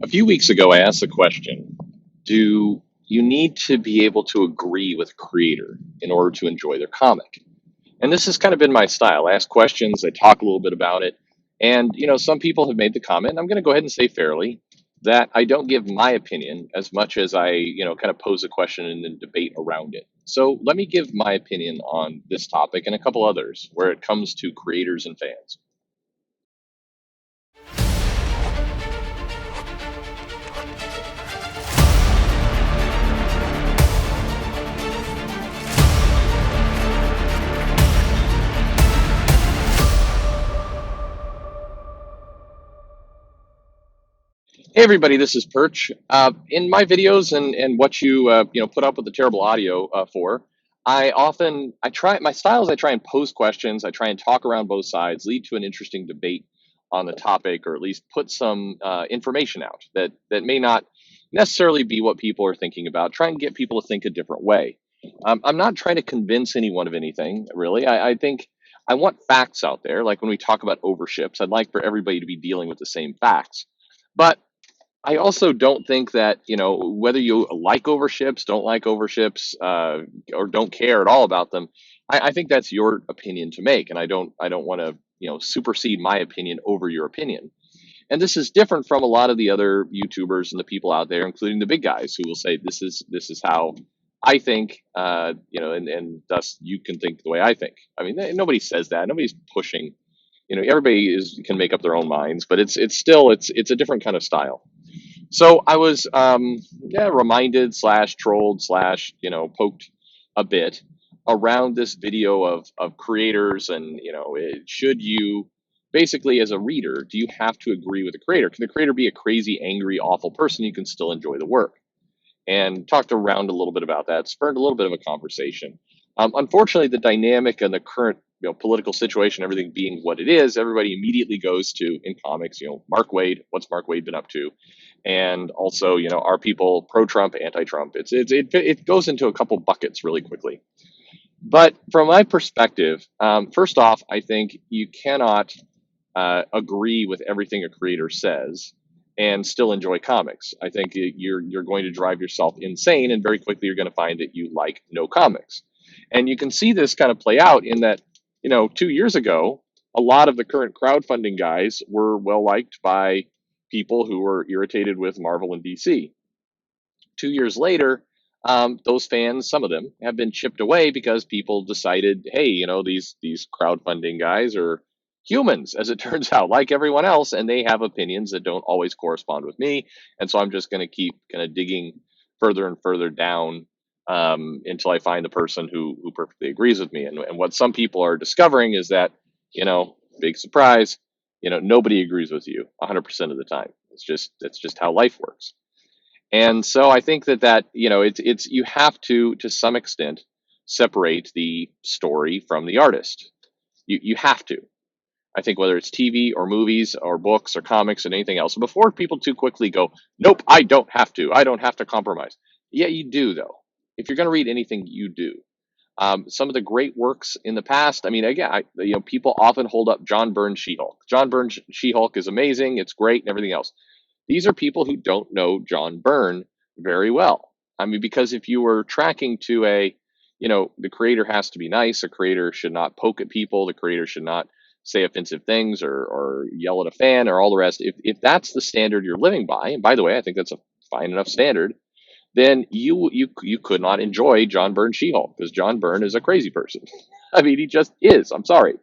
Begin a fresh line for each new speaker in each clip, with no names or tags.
A few weeks ago, I asked the question, do you need to be able to agree with a creator in order to enjoy their comic? And this has kind of been my style. I ask questions, I talk a little bit about it. And, some people have made the comment, and I'm going to go ahead and say fairly, that I don't give my opinion as much as I, kind of pose a question and then debate around it. So let me give my opinion on this topic and a couple others where it comes to creators and fans. Hey everybody, this is Perch. In my videos and what you put up with the terrible audio for, I try my style is I try and pose questions, I try and talk around both sides, lead to an interesting debate on the topic, or at least put some information out that may not necessarily be what people are thinking about. Try and get people to think a different way. I'm not trying to convince anyone of anything really. I think I want facts out there. Like when we talk about overships, I'd like for everybody to be dealing with the same facts. But I also don't think that, whether you like overships, don't like overships, or don't care at all about them, I think that's your opinion to make, and I don't want to, supersede my opinion over your opinion. And this is different from a lot of the other YouTubers and the people out there, including the big guys, who will say this is how I think, and thus you can think the way I think. I mean, nobody says that. Nobody's pushing. Everybody is can make up their own minds, but it's still it's a different kind of style. So I was, yeah, reminded slash trolled slash, poked a bit around this video of creators and, should you basically as a reader, do you have to agree with the creator? Can the creator be a crazy, angry, awful person? You can still enjoy the work, and talked around a little bit about that, spurred a little bit of a conversation. Unfortunately, the dynamic and the current political situation, everything being what it is, everybody immediately goes to in comics, Mark Waid, what's Mark Waid been up to, and also, are people pro-Trump, anti-Trump? It goes into a couple buckets really quickly. But from my perspective, first off, I think you cannot agree with everything a creator says and still enjoy comics. I think you're going to drive yourself insane, and very quickly you're going to find that you like no comics. And you can see this kind of play out in that, 2 years ago, a lot of the current crowdfunding guys were well liked by people who were irritated with Marvel and DC. 2 years later, those fans, some of them, have been chipped away because people decided, hey, these crowdfunding guys are humans, as it turns out, like everyone else, and they have opinions that don't always correspond with me. And so I'm just going to keep kind of digging further and further down until I find the person who perfectly agrees with me. And what some people are discovering is that, big surprise, nobody agrees with you 100% of the time. It's just how life works. And so I think that it's you have to some extent separate the story from the artist. You have to. I think whether it's TV or movies or books or comics and anything else, before people too quickly go, nope, I don't have to. I don't have to compromise. Yeah, you do though. If you're going to read anything, you do. Some of the great works in the past. I mean, again, people often hold up John Byrne's She-Hulk. John Byrne's She-Hulk is amazing. It's great and everything else. These are people who don't know John Byrne very well. I mean, because if you were tracking to the creator has to be nice, a creator should not poke at people, the creator should not say offensive things or yell at a fan or all the rest. If that's the standard you're living by, and by the way, I think that's a fine enough standard, then you could not enjoy John Byrne's She-Hulk, because John Byrne is a crazy person. I mean, he just is. I'm sorry.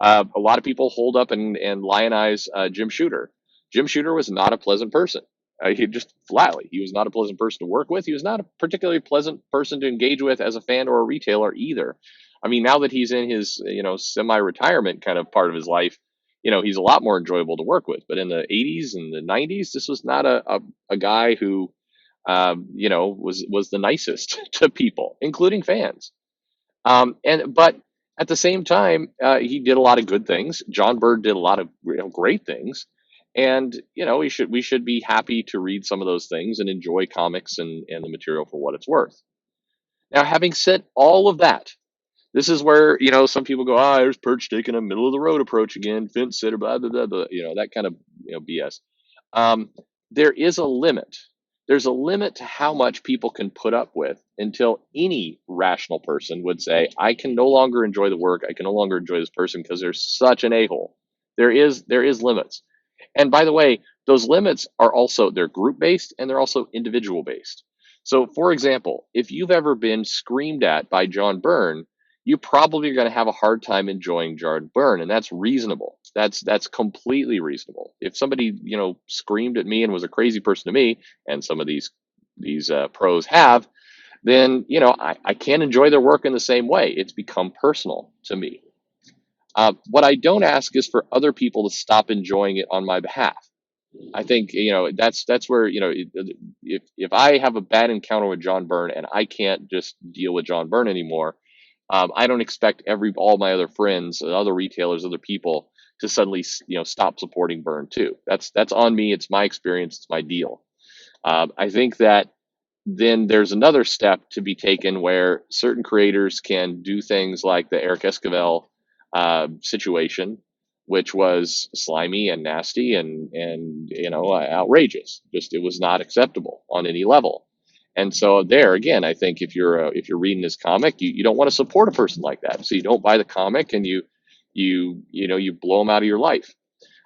A lot of people hold up and lionize Jim Shooter. Jim Shooter was not a pleasant person. He just flatly, he was not a pleasant person to work with. He was not a particularly pleasant person to engage with as a fan or a retailer either. I mean, now that he's in his, semi-retirement kind of part of his life, he's a lot more enjoyable to work with. But in the 80s and the 90s, this was not a guy who, was the nicest to people, including fans. But at the same time, he did a lot of good things. John Byrne did a lot of great things, and we should be happy to read some of those things and enjoy comics and the material for what it's worth. Now, having said all of that, this is where some people go, there's Perch taking a middle of the road approach again, fence sitter, blah blah blah, blah, that kind of BS. Um, there is a limit. There's a limit to how much people can put up with until any rational person would say, I can no longer enjoy the work. I can no longer enjoy this person because they're such an a-hole. There is limits. And by the way, those limits are also, they're group based and they're also individual based. So for example, if you've ever been screamed at by John Byrne, you probably are going to have a hard time enjoying John Byrne, and that's reasonable. That's completely reasonable. If somebody screamed at me and was a crazy person to me, and some of these pros have, then I can't enjoy their work in the same way. It's become personal to me. What I don't ask is for other people to stop enjoying it on my behalf. I think that's where if I have a bad encounter with John Byrne and I can't just deal with John Byrne anymore, I don't expect all my other friends, other retailers, other people to suddenly stop supporting Byrne too. That's on me. It's my experience. It's my deal. I think that then there's another step to be taken where certain creators can do things like the Eric Esquivel situation, which was slimy and nasty and outrageous. Just it was not acceptable on any level. And so there again, I think if you're reading this comic, you don't want to support a person like that. So you don't buy the comic and you blow them out of your life.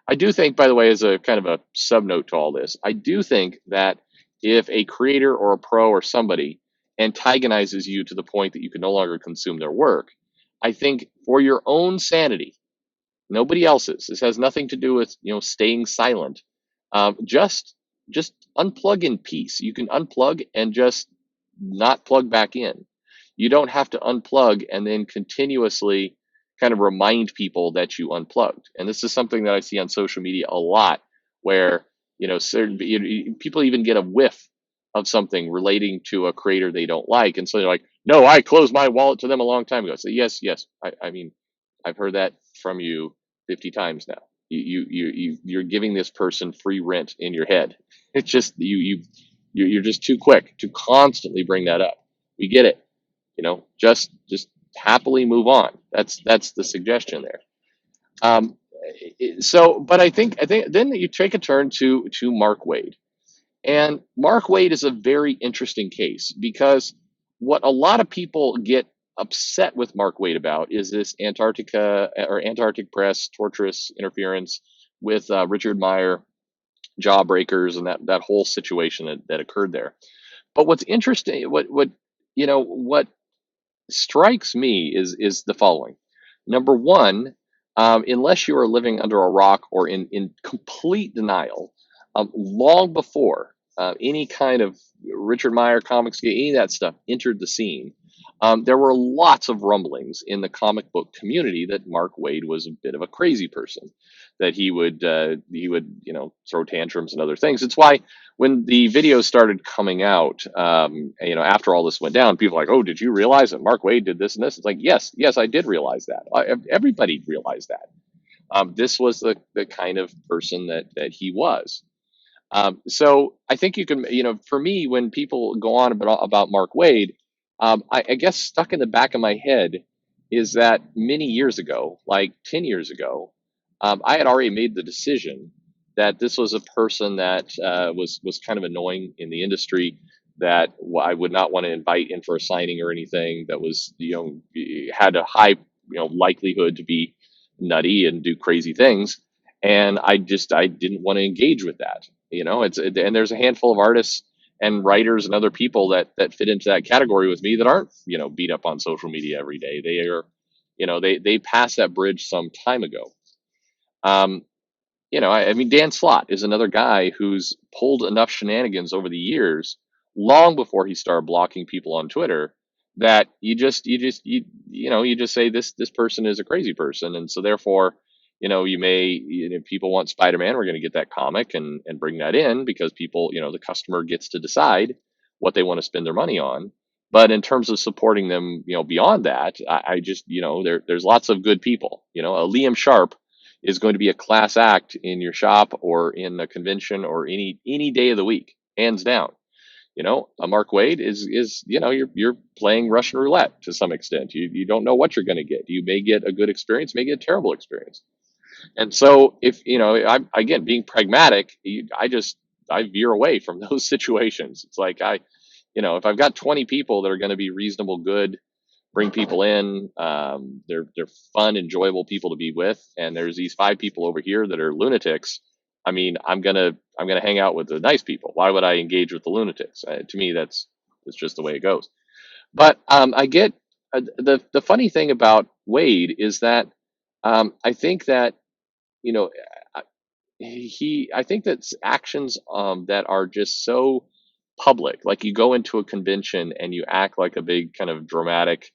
I do think, by the way, as a kind of a sub note to all this, I do think that if a creator or a pro or somebody antagonizes you to the point that you can no longer consume their work, I think for your own sanity, nobody else's, this has nothing to do with staying silent. Just unplug in peace. You can unplug and just not plug back in. You don't have to unplug and then continuously kind of remind people that you unplugged. And this is something that I see on social media a lot, where certain people even get a whiff of something relating to a creator they don't like, and so they're like, "No, I closed my wallet to them a long time ago." So yes, I mean, I've heard that from you 50 times now. You're giving this person free rent in your head. It's just you're just too quick to constantly bring that up. We get it. Just happily move on. That's the suggestion there. Um, but I think then you take a turn to Mark Waid, and Mark Waid is a very interesting case because what a lot of people get upset with Mark Waid about is this Antarctica or Antarctic press torturous interference with Richard Meyer jawbreakers and that whole situation that occurred there. But what's interesting, what strikes me is the following. Number one, unless you are living under a rock or in complete denial, long before any kind of Richard Meyer comics, any of that stuff entered the scene, there were lots of rumblings in the comic book community that Mark Waid was a bit of a crazy person, that he would throw tantrums and other things. It's why when the videos started coming out, after all this went down, people were like, "Oh, did you realize that Mark Waid did this and this?" It's like, yes, I did realize that. Everybody realized that. This was the kind of person that he was. So I think you can, for me, when people go on about Mark Waid, I guess stuck in the back of my head is that many years ago, like 10 years ago, I had already made the decision that this was a person that was kind of annoying in the industry, that I would not want to invite in for a signing or anything, that was, had a high, likelihood to be nutty and do crazy things. And I didn't want to engage with that. And there's a handful of artists and writers and other people that fit into that category with me that aren't, beat up on social media every day. They are, they passed that bridge some time ago. Um, I mean, Dan Slott is another guy who's pulled enough shenanigans over the years, long before he started blocking people on Twitter, that you just say this person is a crazy person, and so therefore, if people want Spider-Man, we're going to get that comic and bring that in because people, the customer gets to decide what they want to spend their money on. But in terms of supporting them, beyond that, I just, there's lots of good people. A Liam Sharp is going to be a class act in your shop or in a convention or any day of the week, hands down. A Mark Waid is you're playing Russian roulette to some extent. You don't know what you're going to get. You may get a good experience, may get a terrible experience. And so if I'm again being pragmatic, I just I veer away from those situations. It's like if I've got 20 people that are going to be reasonable, good, bring people in, they're fun, enjoyable people to be with, and there's these 5 people over here that are lunatics. I mean, I'm gonna hang out with the nice people. Why would I engage with the lunatics? To me, that's just the way it goes. But I get the funny thing about Waid is that I think that you know I think that actions that are just so public, like you go into a convention and you act like a big kind of dramatic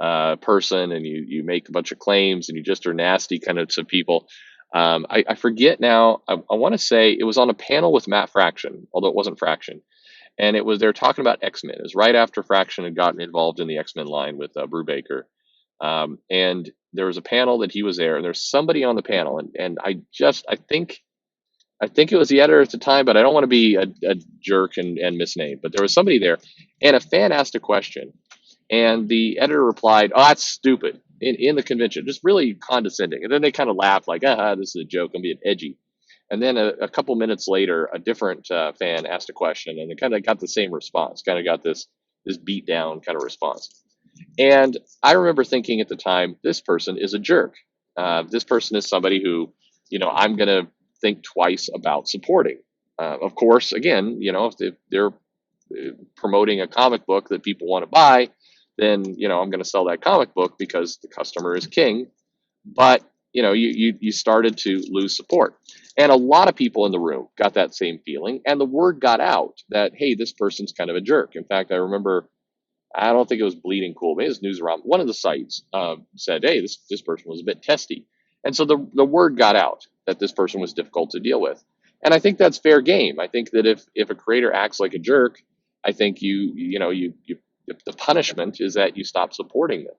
person, and you make a bunch of claims and you just are nasty kind of to people. I forget now. I want to say it was on a panel with Matt Fraction, although it wasn't Fraction, and it was they're talking about X-Men. It was right after Fraction had gotten involved in the X-Men line with Brubaker, and there was a panel that he was there, and there's somebody on the panel, and I think it was the editor at the time, but I don't want to be a jerk and misname. But there was somebody there, and a fan asked a question, and the editor replied, "Oh, that's stupid," in the convention, just really condescending. And then they kind of laughed, like, this is a joke. I'm being edgy. And then a couple minutes later, a different fan asked a question, and it kind of got the same response. Kind of got this beat down kind of response. And I remember thinking at the time, this person is a jerk. This person is somebody who, I'm going to think twice about supporting. Of course, again, if they're promoting a comic book that people want to buy, then I'm going to sell that comic book because the customer is king. But you started to lose support, and a lot of people in the room got that same feeling, and the word got out that, hey, this person's kind of a jerk. In fact, I remember, I don't think it was Bleeding Cool, maybe it was Newsarama. One of the sites said, hey, this person was a bit testy, and so the word got out that this person was difficult to deal with. And I think that's fair game. I think that if a creator acts like a jerk, I think the punishment is that you stop supporting them.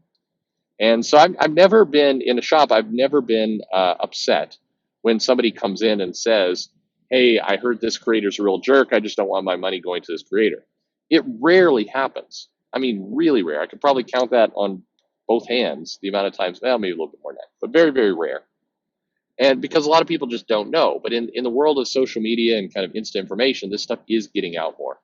And so I've never been in a shop. I've never been upset when somebody comes in and says, "Hey, I heard this creator's a real jerk. I just don't want my money going to this creator." It rarely happens. I mean, really rare. I could probably count that on both hands, the amount of times, well, maybe a little bit more than that, but very, very rare. And because a lot of people just don't know. But in the world of social media and kind of instant information, this stuff is getting out more.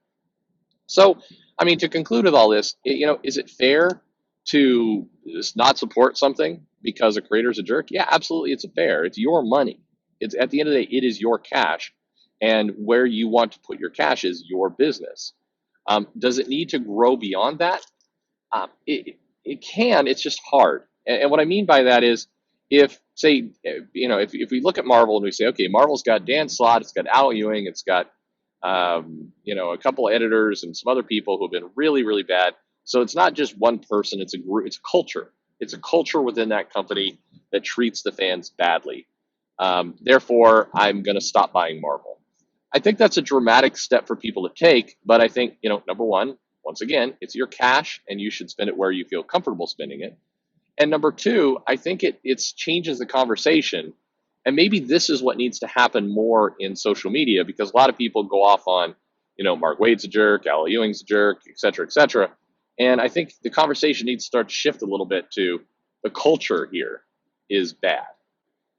So, I mean, to conclude with all this, is it fair to just not support something because a creator's a jerk? Yeah, absolutely, it's fair. It's your money. It's at the end of the day, it is your cash, and where you want to put your cash is your business. Does it need to grow beyond that? It can. It's just hard. And what I mean by that is, if say, if we look at Marvel and we say, okay, Marvel's got Dan Slott, it's got Al Ewing, it's got a couple of editors and some other people who have been really, really bad. So it's not just one person; it's a group. It's a culture. It's a culture within that company that treats the fans badly. Therefore, I'm going to stop buying Marvel. I think that's a dramatic step for people to take, but I think, number one, once again, it's your cash and you should spend it where you feel comfortable spending it. And number two, I think it changes the conversation. And maybe this is what needs to happen more in social media, because a lot of people go off on, Mark Waid's a jerk, Al Ewing's a jerk, et cetera, et cetera. And I think the conversation needs to start to shift a little bit to the culture here is bad.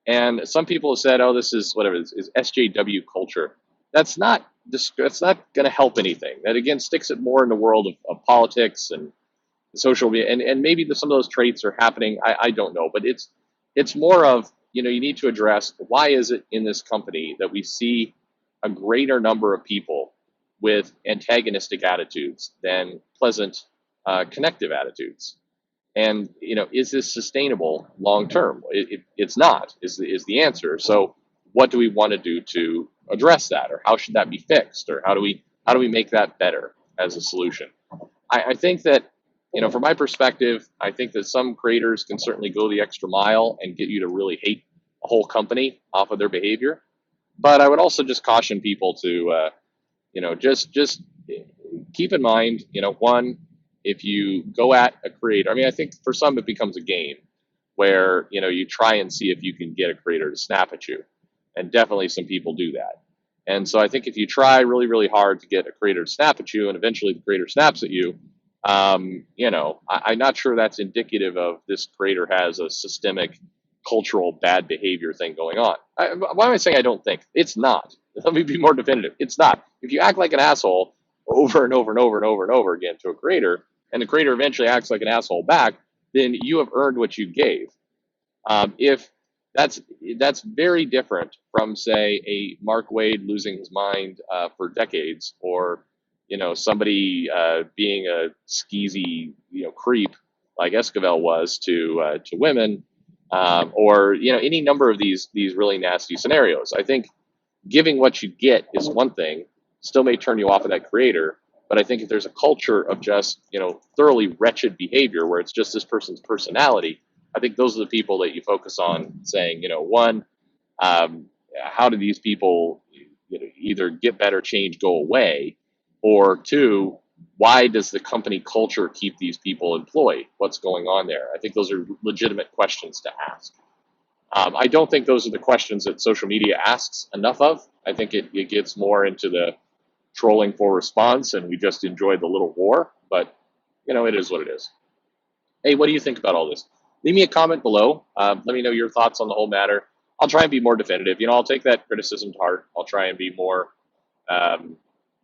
And some people have said, oh, this is whatever is SJW culture. That's not going to help anything. That again sticks it more in the world of politics and social media, and maybe some of those traits are happening. I don't know, but it's more of, you need to address, why is it in this company that we see a greater number of people with antagonistic attitudes than pleasant, connective attitudes? And is this sustainable long term? It's not. Is the answer. So what do we want to do to address that, or how should that be fixed, or how do we make that better as a solution? I think that, from my perspective, I think that some creators can certainly go the extra mile and get you to really hate a whole company off of their behavior. But I would also just caution people to, just keep in mind, one, if you go at a creator, I mean, I think for some it becomes a game where, you try and see if you can get a creator to snap at you. And definitely some people do that. And so I think if you try really, really hard to get a creator to snap at you, and eventually the creator snaps at you, I'm not sure that's indicative of this creator has a systemic cultural bad behavior thing going on. Why am I saying I don't think? It's not. Let me be more definitive. It's not. If you act like an asshole over and over and over and over and over again to a creator, and the creator eventually acts like an asshole back, then you have earned what you gave. If that's that's very different from, say, a Mark Waid losing his mind for decades, or somebody being a skeezy creep like Esquivel was to women, or any number of these really nasty scenarios. I think giving what you get is one thing, still may turn you off of that creator. But I think if there's a culture of just, thoroughly wretched behavior where it's just this person's personality, I think those are the people that you focus on saying, one, um, how do these people either get better, change, go away, or two, why does the company culture keep these people employed? What's going on there? I think those are legitimate questions to ask. I don't think those are the questions that social media asks enough of. I think it gets more into the trolling for response, and we just enjoy the little war. But it is what it is. Hey, what do you think about all this? Leave me a comment below. Let me know your thoughts on the whole matter. I'll try and be more definitive. I'll take that criticism to heart. I'll try and be more, um,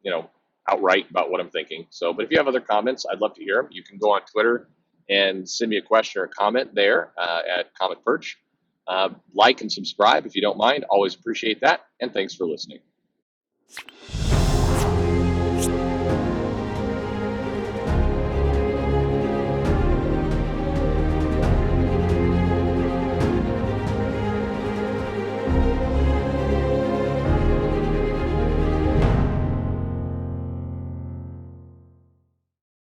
you know, outright about what I'm thinking. So, but if you have other comments, I'd love to hear them. You can go on Twitter and send me a question or a comment there at Comic Perch. Like and subscribe if you don't mind. Always appreciate that. And thanks for listening.